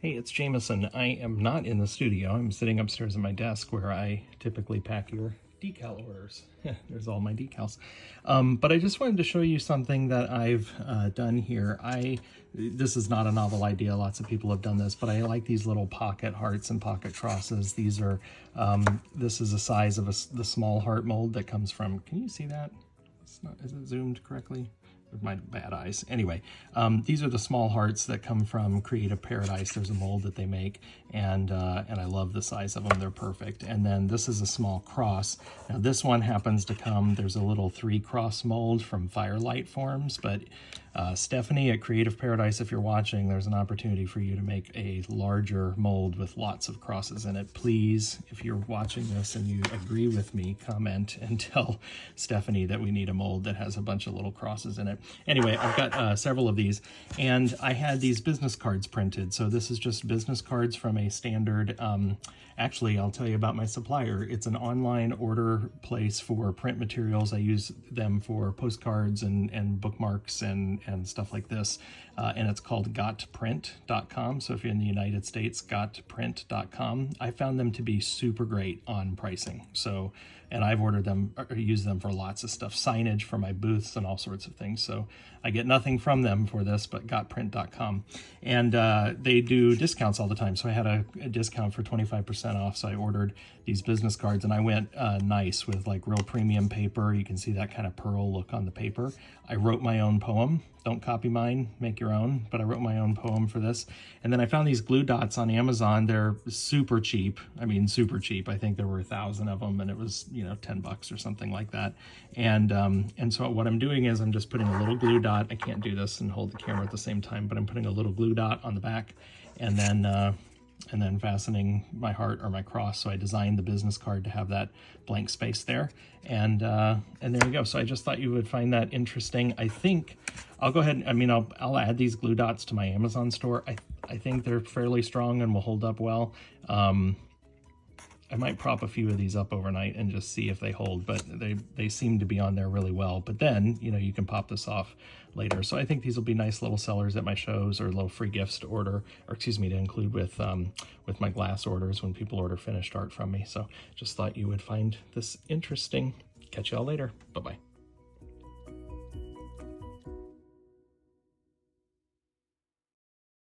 Hey, it's Jamaison. I am not in the studio. I'm sitting upstairs at my desk where I typically pack your decal orders. There's all my decals. But I just wanted to show you something that I've done here. This is not a novel idea. Lots of people have done this, but I like these little pocket hearts and pocket crosses. These are, this is the size of the small heart mold that comes from, can you see that? It's not, is it zoomed correctly? With my bad eyes. Anyway, these are the small hearts that come from Creative Paradise. There's a mold that they make, and I love the size of them. They're perfect. And then this is a small cross. Now this one happens to come, there's a little 3-cross mold from Firelight Forms, but Stephanie at Creative Paradise, if you're watching, there's an opportunity for you to make a larger mold with lots of crosses in it. Please, if you're watching this and you agree with me, comment and tell Stephanie that we need a mold that has a bunch of little crosses in it. Anyway, I've got several of these, and I had these business cards printed. So this is just business cards from a standard, actually, I'll tell you about my supplier. It's an online order place for print materials. I use them for postcards and bookmarks and stuff like this. And it's called gotprint.com. So if you're in the United States, gotprint.com. I found them to be super great on pricing. So, and I've ordered them or used them for lots of stuff, signage for my booths and all sorts of things. So I get nothing from them for this, but gotprint.com. And they do discounts all the time. So I had a discount for 25% off. So I ordered these business cards, and I went nice with like real premium paper. You can see that kind of pearl look on the paper. I wrote my own poem. Don't copy mine, make your own, but I wrote my own poem for this. And then I found these glue dots on Amazon. They're super cheap. I mean, super cheap. I think there were 1,000 of them, and it was, you know, $10 or something like that. And so what I'm doing is I'm just putting a little glue dot. I can't do this and hold the camera at the same time, but I'm putting a little glue dot on the back, and then fastening my heart or my cross. So I designed the business card to have that blank space there. And there you go. So I just thought you would find that interesting. I think I'll go ahead. I mean, I'll add these glue dots to my Amazon store. I think they're fairly strong and will hold up well. I might prop a few of these up overnight and just see if they hold, but they seem to be on there really well. But then, you know, you can pop this off later. So I think these will be nice little sellers at my shows, or little free gifts to order, or excuse me, to include with my glass orders when people order finished art from me. So just thought you would find this interesting. Catch y'all later. Bye-bye.